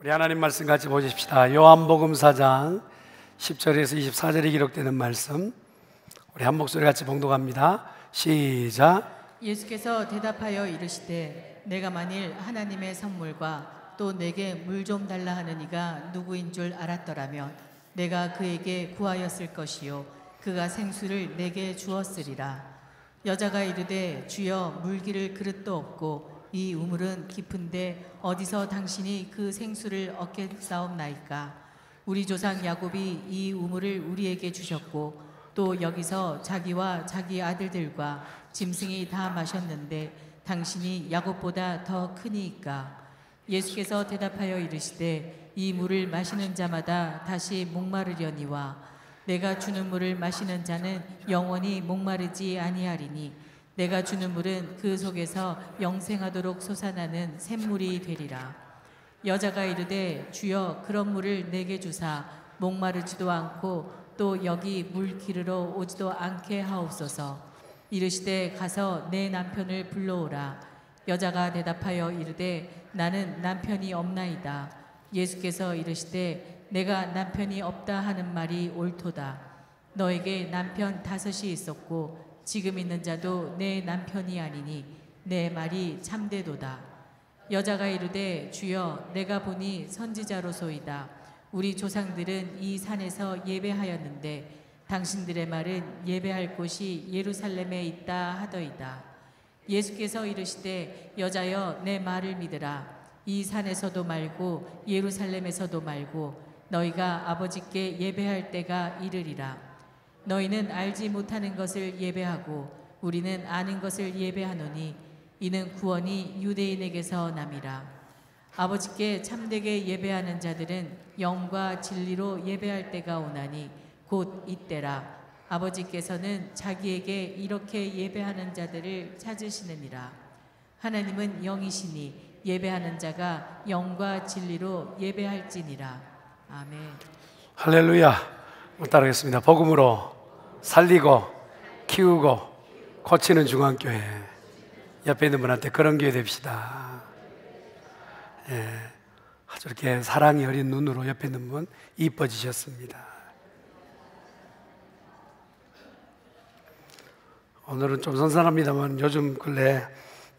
우리 하나님 말씀 같이 보십시다. 요한복음 4장 10절에서 24절에 기록되는 말씀, 우리 한 목소리 같이 봉독합니다. 시작. 예수께서 대답하여 이르시되 내가 만일 하나님의 선물과 또 내게 물 좀 달라 하는 이가 누구인 줄 알았더라면 내가 그에게 구하였을 것이요 그가 생수를 내게 주었으리라. 여자가 이르되 주여 물기를 그릇도 없고 이 우물은 깊은데 어디서 당신이 그 생수를 얻겠사옵나이까? 우리 조상 야곱이 이 우물을 우리에게 주셨고 또 여기서 자기와 자기 아들들과 짐승이 다 마셨는데 당신이 야곱보다 더 크니이까? 예수께서 대답하여 이르시되 이 물을 마시는 자마다 다시 목마르려니와 내가 주는 물을 마시는 자는 영원히 목마르지 아니하리니 내가 주는 물은 그 속에서 영생하도록 솟아나는 샘물이 되리라. 여자가 이르되 주여 그런 물을 내게 주사 목마르지도 않고 또 여기 물 기르러 오지도 않게 하옵소서. 이르시되 가서 내 남편을 불러오라. 여자가 대답하여 이르되 나는 남편이 없나이다. 예수께서 이르시되 내가 남편이 없다 하는 말이 옳도다. 너에게 남편 5이 있었고 지금 있는 자도 내 남편이 아니니 내 말이 참되도다. 여자가 이르되 주여 내가 보니 선지자로소이다. 우리 조상들은 이 산에서 예배하였는데 당신들의 말은 예배할 곳이 예루살렘에 있다 하더이다. 예수께서 이르시되 여자여 내 말을 믿으라. 이 산에서도 말고 예루살렘에서도 말고 너희가 아버지께 예배할 때가 이르리라. 너희는 알지 못하는 것을 예배하고 우리는 아는 것을 예배하노니 이는 구원이 유대인에게서 남이라. 아버지께 참되게 예배하는 자들은 영과 진리로 예배할 때가 오나니 곧 이때라. 아버지께서는 자기에게 이렇게 예배하는 자들을 찾으시느니라. 하나님은 영이시니 예배하는 자가 영과 진리로 예배할지니라. 아멘. 할렐루야. 따르겠습니다. 복음으로 살리고 키우고 고치는 중앙교회. 옆에 있는 분한테 그런 교회 됩시다. 아주 이렇게 사랑이 어린 눈으로 옆에 있는 분 이뻐지셨습니다. 오늘은 좀 선선합니다만 요즘 근래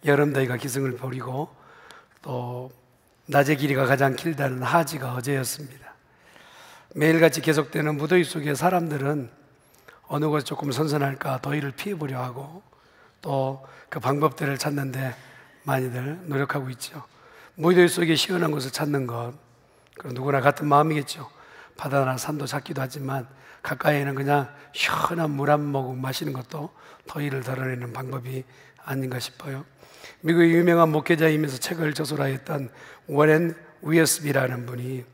여름 더위가 기승을 부리고 또 낮의 길이가 가장 길다는 하지가 어제였습니다. 매일같이 계속되는 무더위 속에 사람들은 어느 곳이 조금 선선할까 더위를 피해보려 하고 또 그 방법들을 찾는데 많이들 노력하고 있죠. 무더위 속에 시원한 곳을 찾는 것, 그럼 누구나 같은 마음이겠죠. 바다나 산도 찾기도 하지만 가까이에는 그냥 시원한 물 한 모금 마시는 것도 더위를 덜어내는 방법이 아닌가 싶어요. 미국의 유명한 목회자이면서 책을 저술하였던 워렌 위어스비라는 분이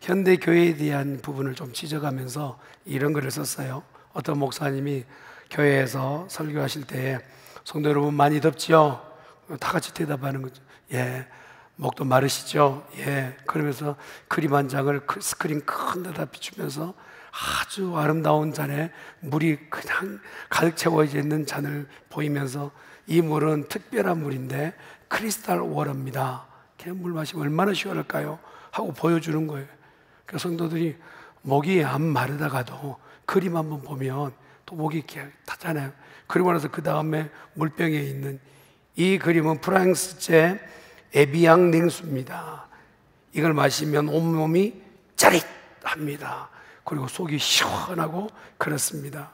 현대 교회에 대한 부분을 좀 지적하면서 이런 글을 썼어요. 어떤 목사님이 교회에서 설교하실 때 성도 여러분 많이 덥지요? 다 같이 대답하는 거죠. 예. 목도 마르시죠? 예. 그러면서 그림 한 장을 스크린 큰 데다 비추면서 아주 아름다운 잔에 물이 그냥 가득 채워져 있는 잔을 보이면서 이 물은 특별한 물인데 크리스탈 워터입니다. 그냥 물 마시면 얼마나 시원할까요? 하고 보여주는 거예요. 그래서 성도들이 목이 안 마르다가도 그림 한번 보면 또 목이 이렇게 탔잖아요. 그리고 나서 그 다음에 물병에 있는 이 그림은 프랑스제 에비앙 냉수입니다. 이걸 마시면 온몸이 짜릿합니다. 그리고 속이 시원하고 그렇습니다.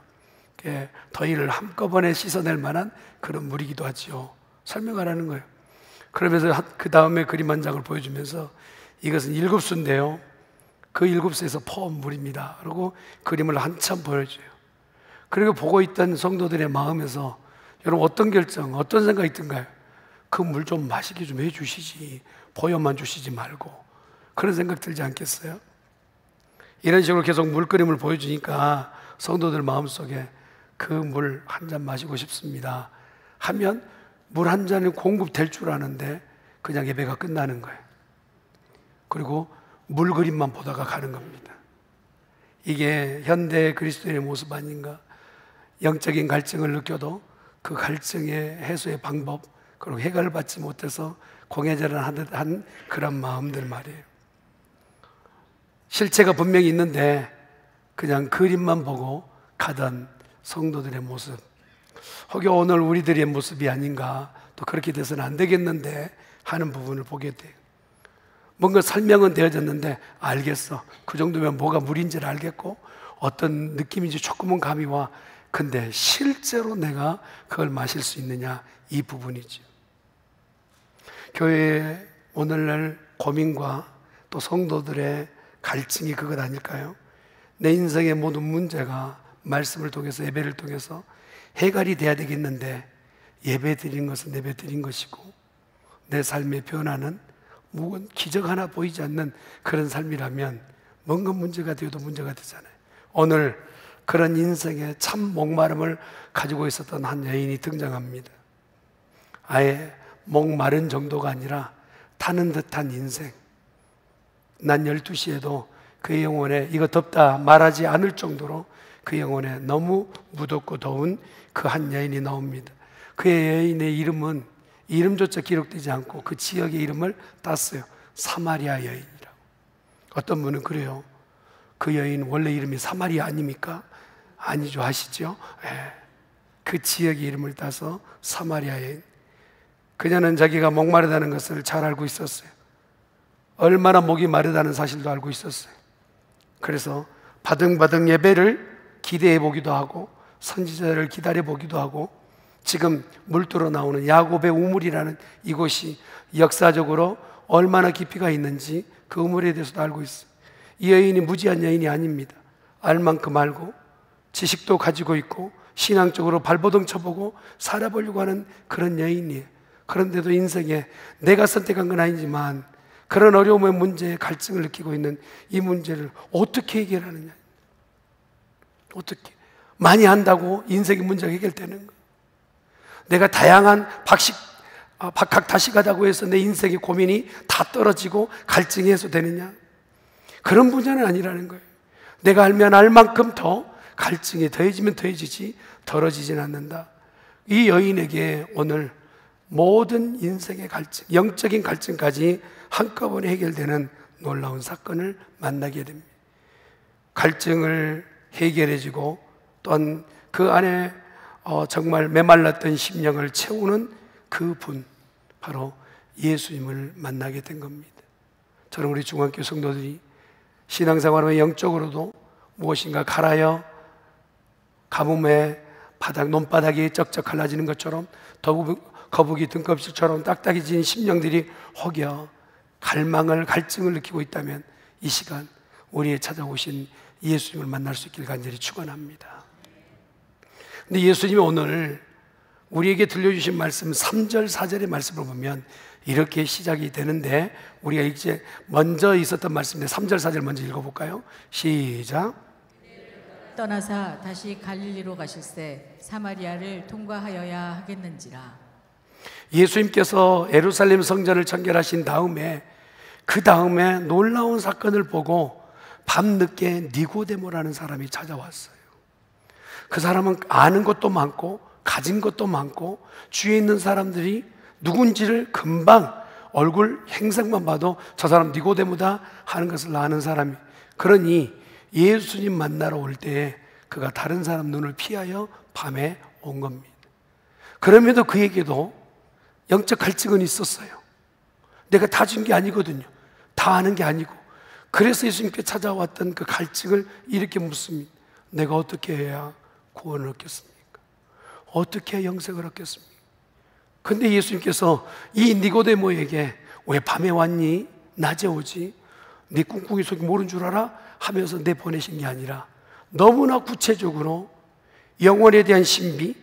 더위를 한꺼번에 씻어낼 만한 그런 물이기도 하죠. 설명하라는 거예요. 그러면서 그 다음에 그림 한 장을 보여주면서 이것은 7수인데요 그 7수에서 퍼온 물입니다. 그리고 그림을 한참 보여줘요. 그리고 보고 있던 성도들의 마음에서 여러분 어떤 결정, 어떤 생각이 든가요? 그 물 좀 마시게 좀 해주시지, 보여만 주시지 말고, 그런 생각 들지 않겠어요? 이런 식으로 계속 물 그림을 보여주니까 성도들 마음속에 그 물 한 잔 마시고 싶습니다 하면 물 한 잔이 공급될 줄 아는데 그냥 예배가 끝나는 거예요. 그리고 물 그림만 보다가 가는 겁니다. 이게 현대 그리스도인의 모습 아닌가? 영적인 갈증을 느껴도 그 갈증의 해소의 방법, 그리고 해결을 받지 못해서 공회제를 하듯 한 그런 마음들 말이에요. 실체가 분명히 있는데 그냥 그림만 보고 가던 성도들의 모습, 혹여 오늘 우리들의 모습이 아닌가, 또 그렇게 돼서는 안 되겠는데 하는 부분을 보게 돼요. 뭔가 설명은 되어졌는데 알겠어, 그 정도면 뭐가 물인지를 알겠고 어떤 느낌인지 조금은 감이 와. 근데 실제로 내가 그걸 마실 수 있느냐, 이 부분이죠. 교회의 오늘날 고민과 또 성도들의 갈증이 그것 아닐까요? 내 인생의 모든 문제가 말씀을 통해서, 예배를 통해서 해결이 돼야 되겠는데 예배 드린 것은 예배 드린 것이고 내 삶의 변화는 뭐 기적 하나 보이지 않는 그런 삶이라면 뭔가 문제가 되어도 문제가 되잖아요. 오늘 그런 인생의 참 목마름을 가지고 있었던 한 여인이 등장합니다. 아예 목마른 정도가 아니라 타는 듯한 인생. 난 12시에도 그의 영혼에 이거 덥다 말하지 않을 정도로 그 영혼에 너무 무덥고 더운 그 한 여인이 나옵니다. 그의 여인의 이름은 이름조차 기록되지 않고 그 지역의 이름을 땄어요. 사마리아 여인이라고. 어떤 분은 그래요. 그 여인 원래 이름이 사마리아 아닙니까? 아니죠, 아시죠? 예. 그 지역의 이름을 따서 사마리아 여인. 그녀는 자기가 목마르다는 것을 잘 알고 있었어요. 얼마나 목이 마르다는 사실도 알고 있었어요. 그래서 바등바등 예배를 기대해 보기도 하고 선지자를 기다려 보기도 하고 지금 물들어 나오는 야곱의 우물이라는 이곳이 역사적으로 얼마나 깊이가 있는지 그 우물에 대해서도 알고 있어요. 이 여인이 무지한 여인이 아닙니다. 알 만큼 알고 지식도 가지고 있고 신앙적으로 발버둥 쳐보고 살아보려고 하는 그런 여인이에요. 그런데도 인생에 내가 선택한 건 아니지만 그런 어려움의 문제에 갈증을 느끼고 있는 이 문제를 어떻게 해결하느냐. 어떻게 많이 한다고 인생의 문제가 해결되는 거예요. 내가 다양한 박학다식하다고 해서 내 인생의 고민이 다 떨어지고 갈증이 해소되느냐? 그런 문제는 아니라는 거예요. 내가 알면 알 만큼 더 갈증이 더해지면 더해지지 덜어지진 않는다. 이 여인에게 오늘 모든 인생의 갈증, 영적인 갈증까지 한꺼번에 해결되는 놀라운 사건을 만나게 됩니다. 갈증을 해결해주고 또한 그 안에 정말 메말랐던 심령을 채우는 그 분, 바로 예수님을 만나게 된 겁니다. 저는 우리 중앙교회 성도들이 신앙생활하면 영적으로도 무엇인가 갈아여 가뭄에 논바닥이 쩍쩍 갈라지는 것처럼 거북이 등껍질처럼 딱딱해진 심령들이 혹여 갈증을 느끼고 있다면 이 시간 우리의 찾아오신 예수님을 만날 수 있길 간절히 축원합니다. 근데 예수님이 오늘 우리에게 들려주신 말씀 3절 4절의 말씀을 보면 이렇게 시작이 되는데 우리가 이제 먼저 있었던 말씀인데 3절 4절 먼저 읽어볼까요? 시작. 떠나사 다시 갈릴리로 가실새 사마리아를 통과하여야 하겠는지라. 예수님께서 예루살렘 성전을 청결하신 다음에 그 다음에 놀라운 사건을 보고 밤늦게 니고데모라는 사람이 찾아왔어요. 그 사람은 아는 것도 많고 가진 것도 많고 주위에 있는 사람들이 누군지를 금방 얼굴 행색만 봐도 저 사람 니고데모다 하는 것을 아는 사람이. 그러니 예수님 만나러 올 때에 그가 다른 사람 눈을 피하여 밤에 온 겁니다. 그럼에도 그에게도 영적 갈증은 있었어요. 내가 다 준 게 아니거든요. 다 아는 게 아니고. 그래서 예수님께 찾아왔던 그 갈증을 이렇게 묻습니다. 내가 어떻게 해야 구원을 얻겠습니까? 어떻게 해야 영생을 얻겠습니까? 근데 예수님께서 이 니고데모에게 왜 밤에 왔니? 낮에 오지? 네 꿍꿍이 속이 모른 줄 알아? 하면서 내 보내신 게 아니라 너무나 구체적으로 영혼에 대한 신비,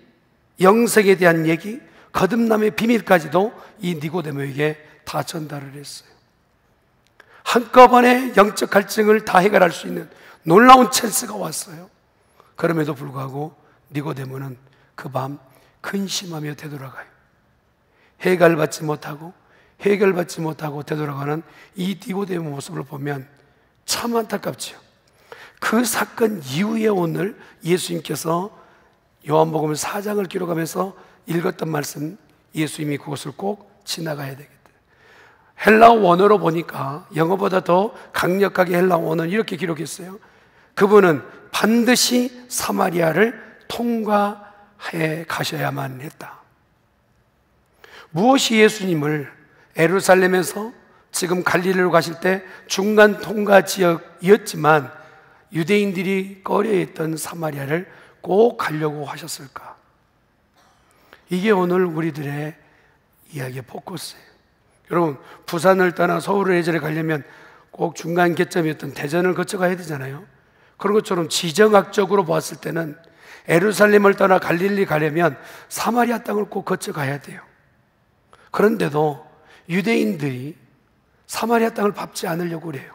영생에 대한 얘기, 거듭남의 비밀까지도 이 니고데모에게 다 전달을 했어요. 한꺼번에 영적 갈증을 다 해결할 수 있는 놀라운 찬스가 왔어요. 그럼에도 불구하고 니고데모는 그 밤 근심하며 되돌아가요. 해결받지 못하고 되돌아가는 이 니고데모 모습을 보면 참 안타깝죠. 그 사건 이후에 오늘 예수님께서 요한복음 4장을 기록하면서 읽었던 말씀, 예수님이 그것을 꼭 지나가야 되겠다. 헬라어 원어로 보니까 영어보다 더 강력하게 헬라어 원어는 이렇게 기록했어요. 그분은 반드시 사마리아를 통과해 가셔야만 했다. 무엇이 예수님을 예루살렘에서 지금 갈릴리로 가실 때 중간 통과 지역이었지만 유대인들이 꺼려했던 사마리아를 꼭 가려고 하셨을까? 이게 오늘 우리들의 이야기의 포커스예요. 여러분, 부산을 떠나 서울을 예전에 가려면 꼭 중간 개점이었던 대전을 거쳐가야 되잖아요. 그런 것처럼 지정학적으로 보았을 때는 예루살렘을 떠나 갈릴리 가려면 사마리아 땅을 꼭 거쳐가야 돼요. 그런데도 유대인들이 사마리아 땅을 밟지 않으려고 그래요.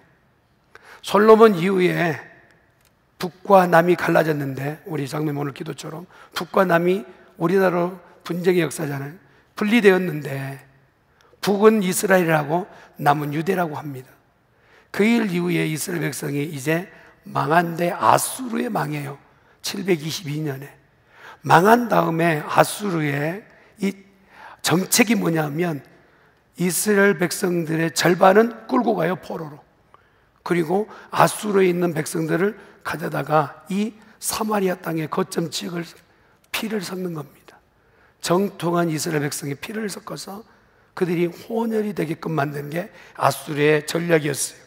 솔로몬 이후에 북과 남이 갈라졌는데, 우리 장로님 오늘 기도처럼 북과 남이 우리나라로 분쟁의 역사잖아요. 분리되었는데 북은 이스라엘이라고 남은 유대라고 합니다. 그 일 이후에 이스라엘 백성이 이제 망한데 아수르에 망해요. 722년에 망한 다음에 아수르의 이 정책이 뭐냐면 이스라엘 백성들의 절반은 끌고 가요, 포로로. 그리고 아수르에 있는 백성들을 가져다가 이 사마리아 땅의 거점 지역을 피를 섞는 겁니다. 정통한 이스라엘 백성의 피를 섞어서 그들이 혼혈이 되게끔 만든 게 아수르의 전략이었어요.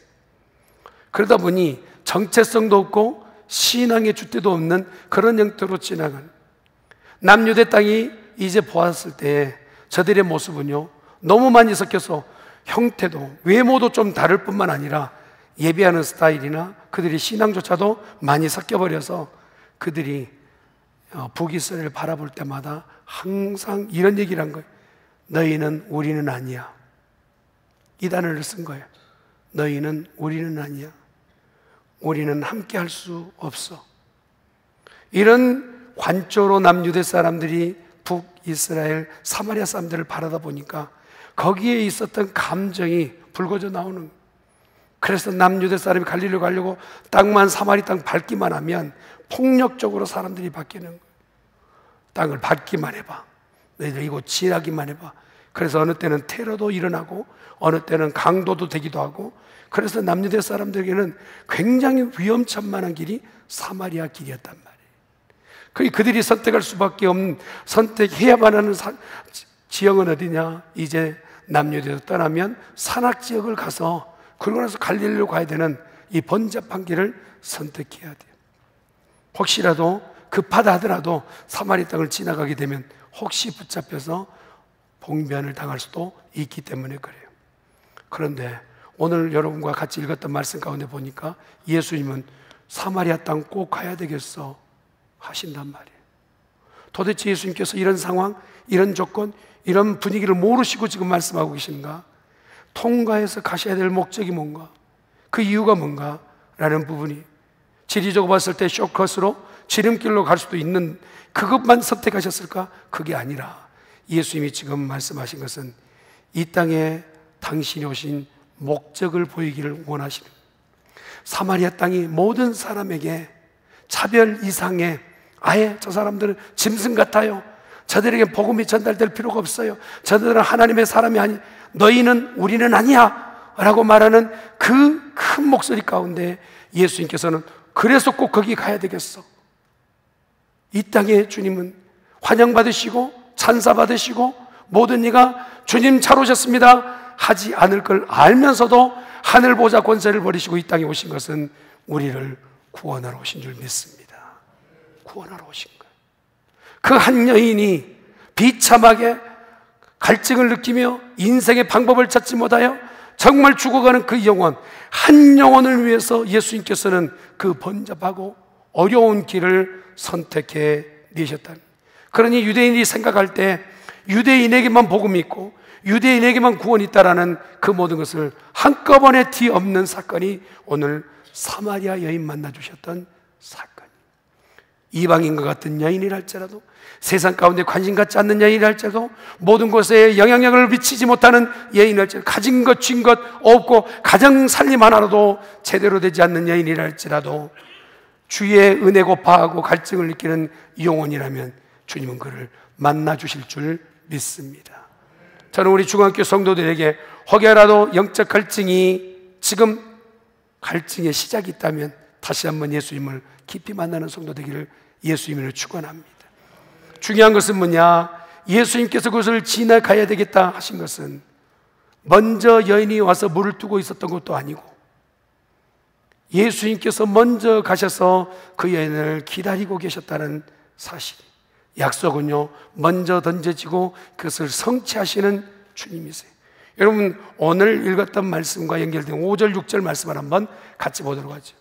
그러다 보니 정체성도 없고 신앙의 주체도 없는 그런 형태로 지나간 남유대 땅이 이제 보았을 때 저들의 모습은요, 너무 많이 섞여서 형태도 외모도 좀 다를 뿐만 아니라 예배하는 스타일이나 그들의 신앙조차도 많이 섞여버려서 그들이 북이스라엘을 바라볼 때마다 항상 이런 얘기를 한 거예요. 너희는 우리는 아니야. 이 단어를 쓴 거예요. 너희는 우리는 아니야. 우리는 함께 할 수 없어. 이런 관조로 남유대 사람들이 북이스라엘 사마리아 사람들을 바라다 보니까 거기에 있었던 감정이 불거져 나오는 거예요. 그래서 남유대 사람이 갈릴리로 가려고 땅만 사마리 땅 밟기만 하면 폭력적으로 사람들이 바뀌는 거예요. 땅을 밟기만 해봐. 너희들 이곳 지나기만 해봐. 그래서 어느 때는 테러도 일어나고 어느 때는 강도도 되기도 하고, 그래서 남유대 사람들에게는 굉장히 위험천만한 길이 사마리아 길이었단 말이에요. 그들이 선택할 수밖에 없는, 선택해야만 하는 지역은 어디냐? 이제 남유대에서 떠나면 산악지역을 가서, 그러고 나서 갈릴리로 가야 되는 이 번잡한 길을 선택해야 돼요. 혹시라도 급하다 하더라도 사마리 땅을 지나가게 되면 혹시 붙잡혀서 봉변을 당할 수도 있기 때문에 그래요. 그런데 오늘 여러분과 같이 읽었던 말씀 가운데 보니까 예수님은 사마리아 땅 꼭 가야 되겠어 하신단 말이에요. 도대체 예수님께서 이런 상황, 이런 조건, 이런 분위기를 모르시고 지금 말씀하고 계신가? 통과해서 가셔야 될 목적이 뭔가? 그 이유가 뭔가? 라는 부분이 지리적으로 봤을 때 쇼컷으로 지름길로 갈 수도 있는 그것만 선택하셨을까? 그게 아니라 예수님이 지금 말씀하신 것은 이 땅에 당신이 오신 목적을 보이기를 원하시는, 사마리아 땅이 모든 사람에게 차별 이상의, 아예 저 사람들은 짐승 같아요, 저들에게 복음이 전달될 필요가 없어요, 저들은 하나님의 사람이 아니, 너희는 우리는 아니야 라고 말하는 그 큰 목소리 가운데 예수님께서는 그래서 꼭 거기 가야 되겠어. 이 땅에 주님은 환영받으시고 찬사받으시고 모든 이가 주님 잘 오셨습니다 하지 않을 걸 알면서도 하늘 보좌 권세를 버리시고 이 땅에 오신 것은 우리를 구원하러 오신 줄 믿습니다. 구원하러 오신 거예요. 그 한 여인이 비참하게 갈증을 느끼며 인생의 방법을 찾지 못하여 정말 죽어가는 그 영혼, 한 영혼을 위해서 예수님께서는 그 번잡하고 어려운 길을 선택해 내셨다. 그러니 유대인이 생각할 때 유대인에게만 복음이 있고 유대인에게만 구원이 있다라는 그 모든 것을 한꺼번에 뒤엎는 사건이 오늘 사마리아 여인 만나주셨던 사건. 이방인과 같은 여인이랄지라도, 세상 가운데 관심 갖지 않는 여인이랄지라도, 모든 것에 영향력을 미치지 못하는 여인이랄지라도, 가진 것, 쥔 것 없고 가정 살림 하나로도 제대로 되지 않는 여인이랄지라도 주의 은혜 고파하고 갈증을 느끼는 영혼이라면 주님은 그를 만나주실 줄 믿습니다. 저는 우리 중학교 성도들에게 혹여라도 영적 갈증이 지금 갈증의 시작이 있다면 다시 한번 예수님을 깊이 만나는 성도 되기를 예수님을 축원합니다. 중요한 것은 뭐냐? 예수님께서 그것을 지나가야 되겠다 하신 것은 먼저 여인이 와서 물을 두고 있었던 것도 아니고 예수님께서 먼저 가셔서 그 여인을 기다리고 계셨다는 사실. 약속은요, 먼저 던져지고 그것을 성취하시는 주님이세요. 여러분, 오늘 읽었던 말씀과 연결된 5절 6절 말씀을 한번 같이 보도록 하죠.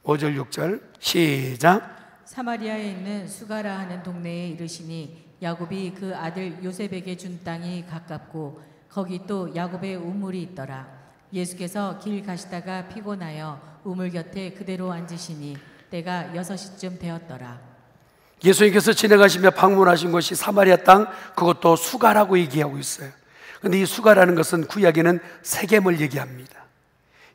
5절 6절 시작. 사마리아에 있는 수가라 하는 동네에 이르시니 야곱이 그 아들 요셉에게 준 땅이 가깝고 거기 또 야곱의 우물이 있더라. 예수께서 길 가시다가 피곤하여 우물 곁에 그대로 앉으시니 때가 6시쯤 되었더라. 예수님께서 지나가시며 방문하신 곳이 사마리아 땅, 그것도 수가라고 얘기하고 있어요. 그런데 이 수가라는 것은 구약에는 세겜을 얘기합니다.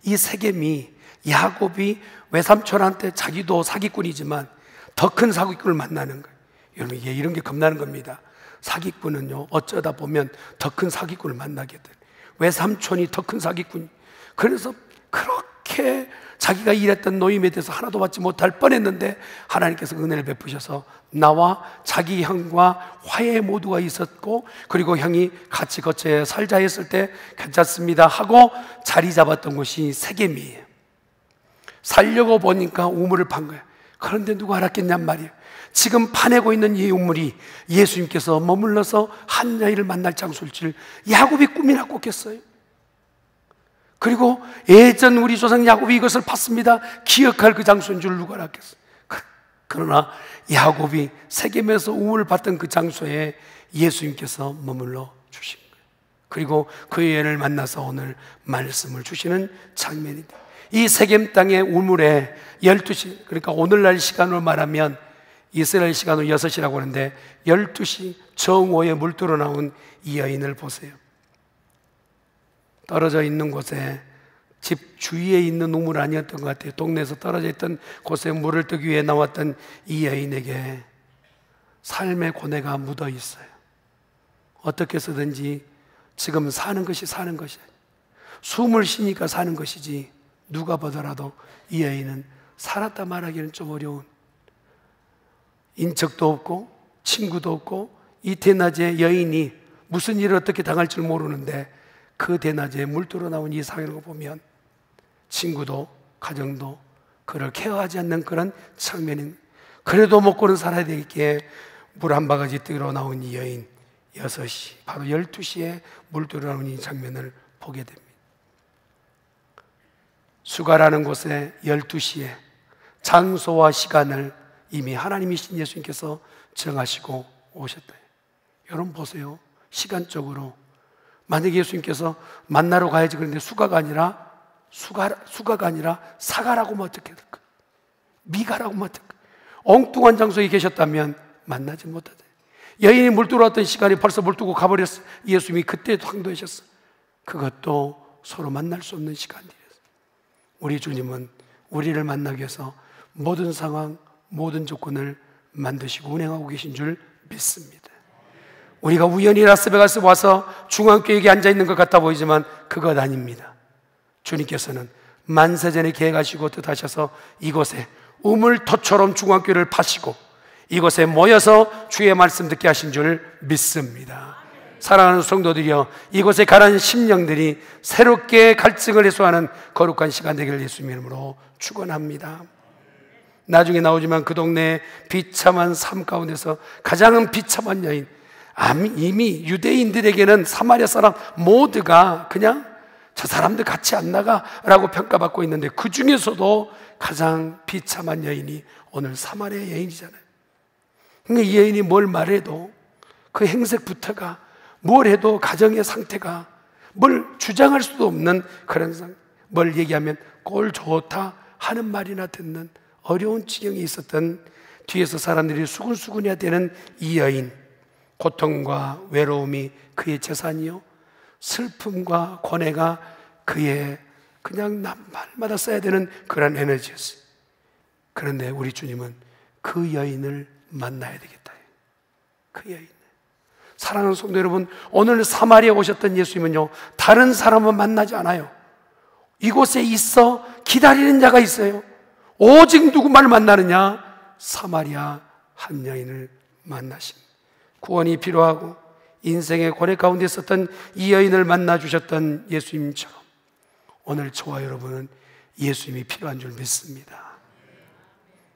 이 세겜이 야곱이 외삼촌한테 자기도 사기꾼이지만 더 큰 사기꾼을 만나는 거예요. 여러분, 이게 이런 게 겁나는 겁니다. 사기꾼은요, 어쩌다 보면 더 큰 사기꾼을 만나게 돼요. 외삼촌이 더 큰 사기꾼. 그래서 그렇게 자기가 일했던 노임에 대해서 하나도 받지 못할 뻔했는데 하나님께서 은혜를 베푸셔서 나와 자기 형과 화해 모두가 있었고, 그리고 형이 같이 거처에 살자 했을 때 괜찮습니다 하고 자리 잡았던 곳이 세겜이에요. 살려고 보니까 우물을 판 거예요. 그런데 누가 알았겠냔 말이에요. 지금 파내고 있는 이 우물이 예수님께서 머물러서 한 여인을 만날 장소일 줄 야곱이 꿈이나 꿨겠어요? 그리고 예전 우리 조상 야곱이 이것을 봤습니다. 기억할 그 장소인 줄 누가 알았겠어요? 그러나 야곱이 세겜에서 우물을 봤던 그 장소에 예수님께서 머물러 주신 거예요. 그리고 그 여인을 만나서 오늘 말씀을 주시는 장면입니다. 이 세겜 땅의 우물에 12시, 그러니까 오늘날 시간으로 말하면 이스라엘 시간으로 6시라고 하는데 12시 정오에 물들어 나온 이 여인을 보세요. 떨어져 있는 곳에, 집 주위에 있는 우물 아니었던 것 같아요. 동네에서 떨어져 있던 곳에 물을 뜨기 위해 나왔던 이 여인에게 삶의 고뇌가 묻어 있어요. 어떻게 해서든지 지금 사는 것이 사는 것이 아니에요. 숨을 쉬니까 사는 것이지 누가 보더라도 이 여인은 살았다 말하기는 좀 어려운, 인척도 없고 친구도 없고 이 대낮에 여인이 무슨 일을 어떻게 당할 줄 모르는데 그 대낮에 물들어 나온 이 상황을 보면 친구도 가정도 그를 케어하지 않는 그런 장면인, 그래도 먹고는 살아야 되기에 물 한 바가지 뜨러 나온 이 여인, 6시, 바로 12시에 물들어 나온 이 장면을 보게 됩니다. 수가라는 곳에 12시에 장소와 시간을 이미 하나님이신 예수님께서 정하시고 오셨다. 여러분 보세요. 시간적으로 만약에 예수님께서 만나러 가야지 그런데 수가가 아니라 사가라고 하면 어떻게 될까? 미가라고 하면 어떨까? 엉뚱한 장소에 계셨다면 만나지 못하다. 여인이 물 들어왔던 시간이 벌써 물 뜨고 가버렸어. 예수님이 그때 황도하셨어. 그것도 서로 만날 수 없는 시간이었어요. 우리 주님은 우리를 만나기 위해서 모든 상황, 모든 조건을 만드시고 운행하고 계신 줄 믿습니다. 우리가 우연히 라스베가스 와서 중앙교회에 앉아있는 것 같아 보이지만 그것 아닙니다. 주님께서는 만세전에 계획하시고 뜻하셔서 이곳에 우물토처럼 중앙교회를 파시고 이곳에 모여서 주의 말씀 듣게 하신 줄 믿습니다. 사랑하는 성도들이여, 이곳에 가라앉은 심령들이 새롭게 갈증을 해소하는 거룩한 시간 되기를 예수님 이름으로 축원합니다. 나중에 나오지만 그 동네의 비참한 삶 가운데서 가장 비참한 여인, 이미 유대인들에게는 사마리아 사람 모두가 그냥 저 사람들 같이 안 나가라고 평가받고 있는데 그 중에서도 가장 비참한 여인이 오늘 사마리아 여인이잖아요. 그러니까 이 여인이 뭘 말해도 그 행색부터가 뭘 해도 가정의 상태가 뭘 주장할 수도 없는 그런 상태, 뭘 얘기하면 꼴 좋다 하는 말이나 듣는 어려운 지경에 있었던, 뒤에서 사람들이 수근수근해야 되는 이 여인, 고통과 외로움이 그의 재산이요 슬픔과 고뇌가 그의 그냥 말마다 써야 되는 그런 에너지였어요. 그런데 우리 주님은 그 여인을 만나야 되겠다. 그 여인, 사랑하는 성도 여러분, 오늘 사마리아에 오셨던 예수님은요, 다른 사람은 만나지 않아요. 이곳에 있어 기다리는 자가 있어요. 오직 누구만을 만나느냐? 사마리아 한 여인을 만나십니다. 구원이 필요하고 인생의 고뇌 가운데 있었던 이 여인을 만나 주셨던 예수님처럼 오늘 저와 여러분은 예수님이 필요한 줄 믿습니다.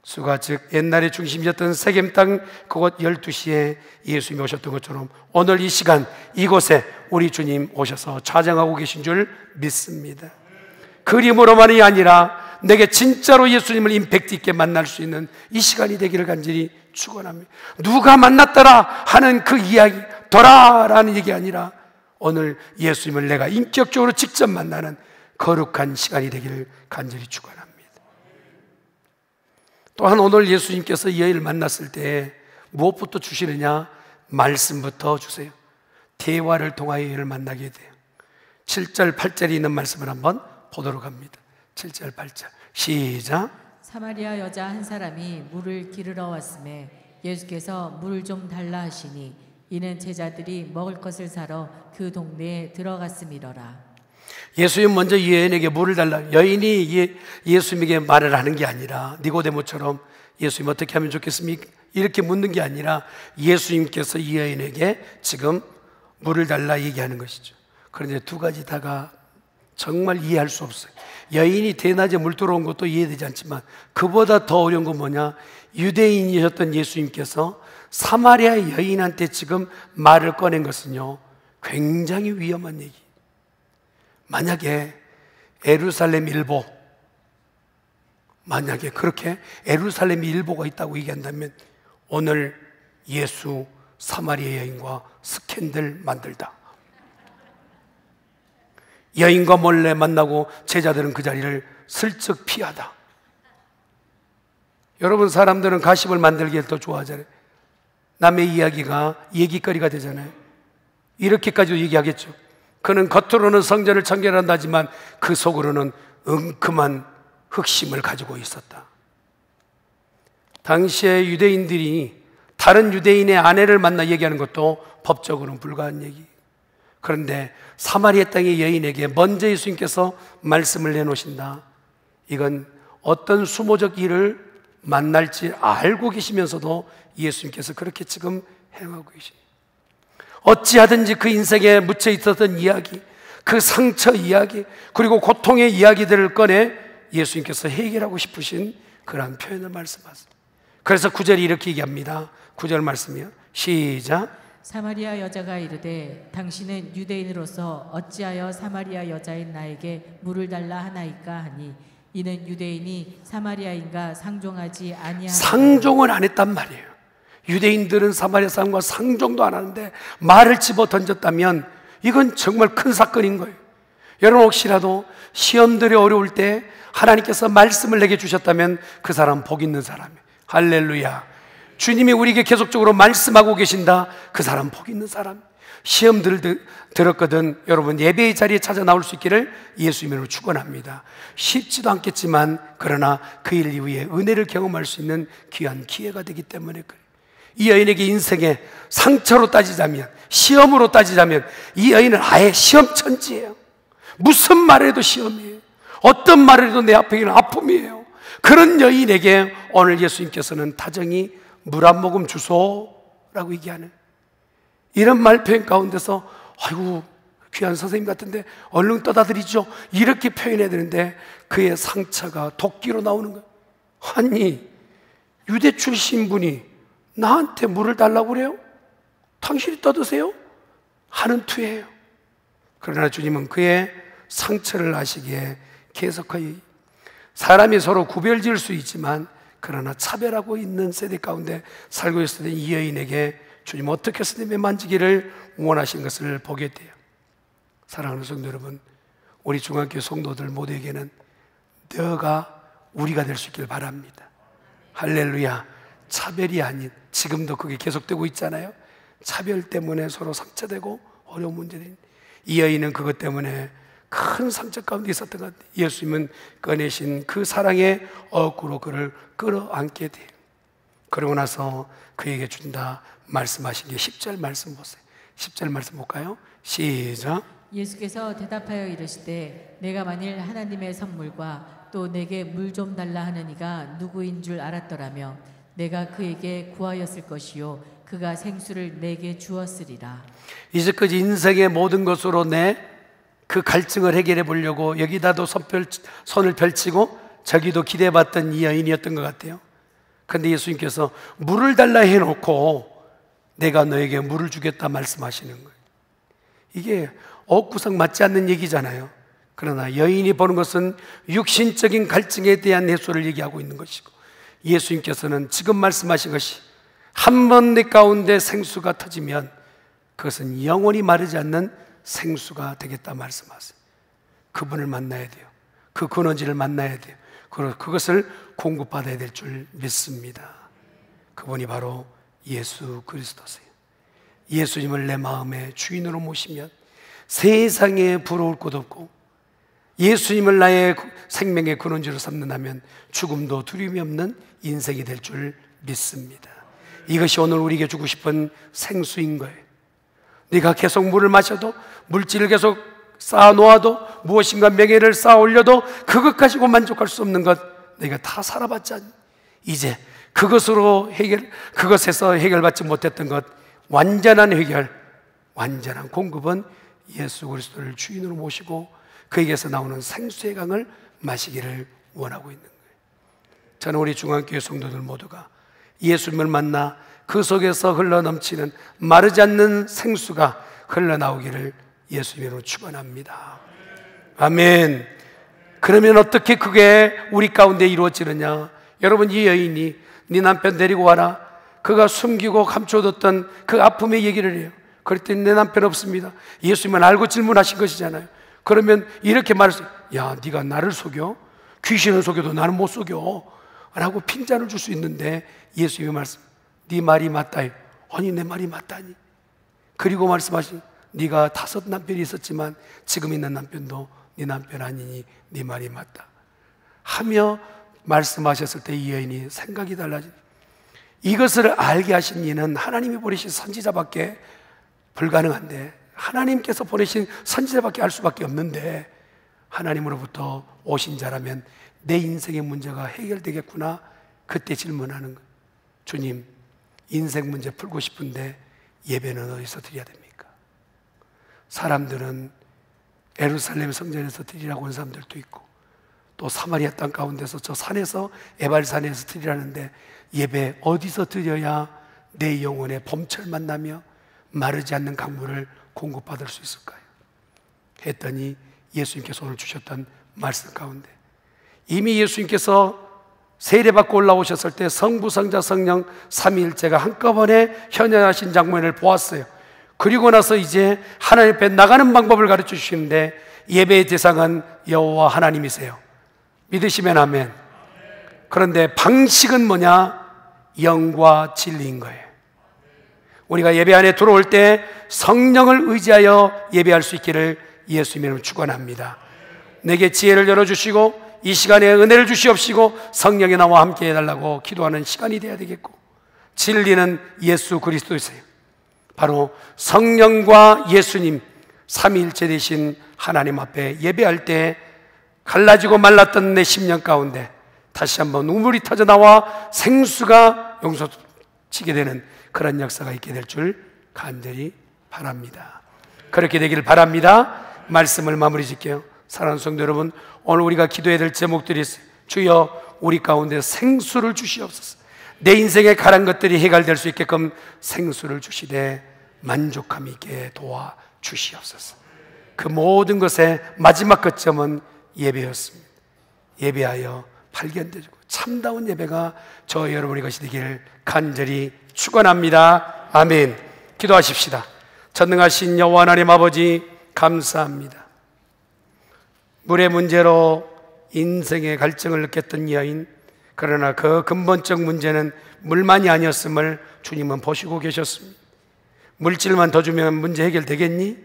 수가 즉 옛날에 중심이었던 세겜 땅 그곳 12시에 예수님이 오셨던 것처럼 오늘 이 시간 이곳에 우리 주님 오셔서 좌정하고 계신 줄 믿습니다. 그림으로만이 아니라 내게 진짜로 예수님을 임팩트 있게 만날 수 있는 이 시간이 되기를 간절히 축원합니다. 누가 만났더라 하는 그 이야기, 더라라는 얘기 아니라 오늘 예수님을 내가 인격적으로 직접 만나는 거룩한 시간이 되기를 간절히 축원합니다. 또한 오늘 예수님께서 이 여인을 만났을 때 무엇부터 주시느냐? 말씀부터 주세요. 대화를 통하여 여인을 만나게 돼요. 7절 8절에 있는 말씀을 한번 보도록 합니다. 7절 8절 시작. 사마리아 여자 한 사람이 물을 기르러 왔음에 예수께서 물 좀 달라 하시니 이는 제자들이 먹을 것을 사러 그 동네에 들어갔음이러라. 예수님 먼저 이 여인에게 물을 달라. 여인이 예수님에게 말을 하는 게 아니라 니고데모처럼 예수님 어떻게 하면 좋겠습니까? 이렇게 묻는 게 아니라 예수님께서 이 여인에게 지금 물을 달라 얘기하는 것이죠. 그런데 두 가지 다가 정말 이해할 수 없어요. 여인이 대낮에 물 들어온 것도 이해되지 않지만 그보다 더 어려운 건 뭐냐? 유대인이셨던 예수님께서 사마리아 여인한테 지금 말을 꺼낸 것은요, 굉장히 위험한 얘기. 만약에 예루살렘 일보, 만약에 그렇게 예루살렘 일보가 있다고 얘기한다면 오늘 예수 사마리아 여인과 스캔들 만들다. 여인과 몰래 만나고 제자들은 그 자리를 슬쩍 피하다. 여러분, 사람들은 가십을 만들기를 더 좋아하잖아요. 남의 이야기가 얘기거리가 되잖아요. 이렇게까지도 얘기하겠죠. 그는 겉으로는 성전을 청결한다지만 그 속으로는 은큼한 흑심을 가지고 있었다. 당시에 유대인들이 다른 유대인의 아내를 만나 얘기하는 것도 법적으로는 불가한 얘기. 그런데 사마리아 땅의 여인에게 먼저 예수님께서 말씀을 내놓으신다. 이건 어떤 수모적 일을 만날지 알고 계시면서도 예수님께서 그렇게 지금 행하고 계십니다. 어찌하든지 그 인생에 묻혀 있었던 이야기, 그 상처 이야기, 그리고 고통의 이야기들을 꺼내 예수님께서 해결하고 싶으신 그러한 표현을 말씀하세요. 그래서 9절이 이렇게 얘기합니다. 9절 말씀이요. 시작. 사마리아 여자가 이르되 당신은 유대인으로서 어찌하여 사마리아 여자인 나에게 물을 달라 하나이까 하니 이는 유대인이 사마리아인과 상종하지 아니하니. 상종을 안 했단 말이에요. 유대인들은 사마리아 사람과 상종도 안 하는데 말을 집어 던졌다면 이건 정말 큰 사건인 거예요. 여러분, 혹시라도 시험들이 어려울 때 하나님께서 말씀을 내게 주셨다면 그 사람 복 있는 사람이에요. 할렐루야. 주님이 우리에게 계속적으로 말씀하고 계신다. 그 사람 복 있는 사람. 시험들 들었거든. 여러분, 예배의 자리에 찾아 나올 수 있기를 예수님으로 축원합니다. 쉽지도 않겠지만 그러나 그 일 이후에 은혜를 경험할 수 있는 귀한 기회가 되기 때문에 그래요. 이 여인에게 인생의 상처로 따지자면, 시험으로 따지자면 이 여인은 아예 시험천지예요. 무슨 말해도 시험이에요. 어떤 말해도 내 앞에 있는 아픔이에요. 그런 여인에게 오늘 예수님께서는 다정히 물 한 모금 주소라고 얘기하는 이런 말 표현 가운데서 아이고 귀한 선생님 같은데 얼른 떠다드리죠, 이렇게 표현해야 되는데 그의 상처가 도끼로 나오는 거예요. 아니, 유대 출신 분이 나한테 물을 달라고 그래요? 당신이 떠드세요? 하는 투예요. 그러나 주님은 그의 상처를 아시기에 계속하여 사람이 서로 구별 지을 수 있지만 그러나 차별하고 있는 세대 가운데 살고 있을 때 이 여인에게 주님 어떻게 스님에 만지기를 원하신 것을 보게 돼요. 사랑하는 성도 여러분, 우리 중앙교회 성도들 모두에게는 너가 우리가 될 수 있길 바랍니다. 할렐루야. 차별이 아닌, 지금도 그게 계속되고 있잖아요. 차별 때문에 서로 상처되고 어려운 문제들이, 이 여인은 그것 때문에 큰 상처 가운데 있었던 것 같아요. 예수님은 꺼내신 그 사랑의 어구로 그를 끌어안게 돼요. 그러고 나서 그에게 준다 말씀하신 게 10절 말씀 보세요. 10절 말씀 볼까요? 시작. 예수께서 대답하여 이르시되 내가 만일 하나님의 선물과 또 내게 물 좀 달라 하는 이가 누구인 줄 알았더라면 내가 그에게 구하였을 것이요 그가 생수를 내게 주었으리라. 이제까지 인생의 모든 것으로 내 그 갈증을 해결해 보려고 여기다도 손을 펼치고 저기도 기대봤던 이 여인이었던 것 같아요. 그런데 예수님께서 물을 달라 해놓고 내가 너에게 물을 주겠다 말씀하시는 거예요. 이게 엇구석 맞지 않는 얘기잖아요. 그러나 여인이 보는 것은 육신적인 갈증에 대한 해소를 얘기하고 있는 것이고, 예수님께서는 지금 말씀하신 것이 한 번 내 가운데 생수가 터지면 그것은 영원히 마르지 않는 생수가 되겠다 말씀하세요. 그분을 만나야 돼요. 그 근원지를 만나야 돼요. 그것을 공급받아야 될 줄 믿습니다. 그분이 바로 예수 그리스도세요. 예수님을 내 마음의 주인으로 모시면 세상에 부러울 것 없고, 예수님을 나의 생명의 근원지로 삼는다면 죽음도 두려움이 없는 인생이 될 줄 믿습니다. 이것이 오늘 우리에게 주고 싶은 생수인 거예요. 네가 계속 물을 마셔도, 물질을 계속 쌓아놓아도, 무엇인가 명예를 쌓아 올려도 그것 가지고 만족할 수 없는 것, 네가 다 살아봤지 않니? 이제 그것에서 해결받지 못했던 것, 완전한 해결, 완전한 공급은 예수 그리스도를 주인으로 모시고 그에게서 나오는 생수의 강을 마시기를 원하고 있는 거예요. 저는 우리 중앙교회 성도들 모두가 예수님을 만나 그 속에서 흘러넘치는 마르지 않는 생수가 흘러나오기를 예수님으로 축원합니다. 아멘. 그러면 어떻게 그게 우리 가운데 이루어지느냐? 여러분, 이 여인이 네 남편 데리고 와라, 그가 숨기고 감춰뒀던 그 아픔의 얘기를 해요. 그랬더니 내 남편 없습니다. 예수님은 알고 질문하신 것이잖아요. 그러면 이렇게 말했어요. 야, 네가 나를 속여? 귀신을 속여도 나는 못 속여 라고 핀잔을 줄 수 있는데, 예수님의 말씀, 네 말이 맞다. 아니, 내 말이 맞다니. 그리고 말씀하신, 네가 5 남편이 있었지만 지금 있는 남편도 네 남편 아니니 네 말이 맞다 하며 말씀하셨을 때 이 여인이 생각이 달라진, 이것을 알게 하신 이는 하나님이 보내신 선지자밖에 불가능한데, 하나님께서 보내신 선지자밖에 알 수밖에 없는데, 하나님으로부터 오신 자라면 내 인생의 문제가 해결되겠구나. 그때 질문하는 거예요. 주님, 인생 문제 풀고 싶은데 예배는 어디서 드려야 됩니까? 사람들은 예루살렘 성전에서 드리라고 하는 사람들도 있고, 또 사마리아 땅 가운데서 저 산에서, 에발산에서 드리라는데 예배 어디서 드려야 내 영혼의 봄철 만나며 마르지 않는 강물을 공급받을 수 있을까요? 했더니 예수님께서 오늘 주셨던 말씀 가운데, 이미 예수님께서 세례받고 올라오셨을 때 성부, 성자, 성령 삼위일체가 한꺼번에 현현하신 장면을 보았어요. 그리고 나서 이제 하나님 앞에 나가는 방법을 가르쳐 주시는데, 예배의 대상은 여호와 하나님이세요. 믿으시면 아멘. 그런데 방식은 뭐냐? 영과 진리인 거예요. 우리가 예배 안에 들어올 때 성령을 의지하여 예배할 수 있기를 예수님으로 축원합니다. 내게 지혜를 열어주시고 이 시간에 은혜를 주시옵시고 성령이 나와 함께 해달라고 기도하는 시간이 되어야 되겠고, 진리는 예수 그리스도이세요. 바로 성령과 예수님 삼위일체 되신 하나님 앞에 예배할 때 갈라지고 말랐던 내 심령 가운데 다시 한번 눈물이 터져 나와 생수가 용솟치게 되는 그런 역사가 있게 될 줄 간절히 바랍니다. 그렇게 되기를 바랍니다. 말씀을 마무리 짓게요. 사랑하는 성도 여러분, 오늘 우리가 기도해야 될 제목들이 있어요. 주여, 우리 가운데 생수를 주시옵소서. 내 인생에 가란 것들이 해결될 수 있게끔 생수를 주시되 만족함 있게 도와 주시옵소서. 그 모든 것의 마지막 거점은 예배였습니다. 예배하여 발견되고 참다운 예배가 저 여러분의 것이 되기를 간절히 축원합니다. 아멘. 기도하십시다. 전능하신 여호와 하나님 아버지, 감사합니다. 물의 문제로 인생의 갈증을 느꼈던 여인, 그러나 그 근본적 문제는 물만이 아니었음을 주님은 보시고 계셨습니다. 물질만 더 주면 문제 해결되겠니?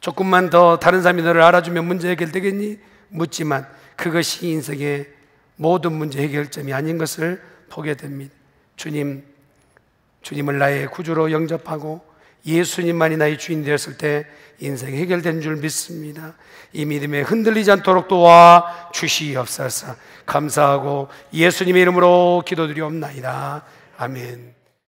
조금만 더 다른 사람이 너를 알아주면 문제 해결되겠니? 묻지만 그것이 인생의 모든 문제 해결점이 아닌 것을 보게 됩니다. 주님을 나의 구주로 영접하고 예수님만이 나의 주인 되었을 때 인생 해결된 줄 믿습니다. 이 믿음에 흔들리지 않도록 도와 주시옵소서. 감사하고 예수님의 이름으로 기도드리옵나이다. 아멘.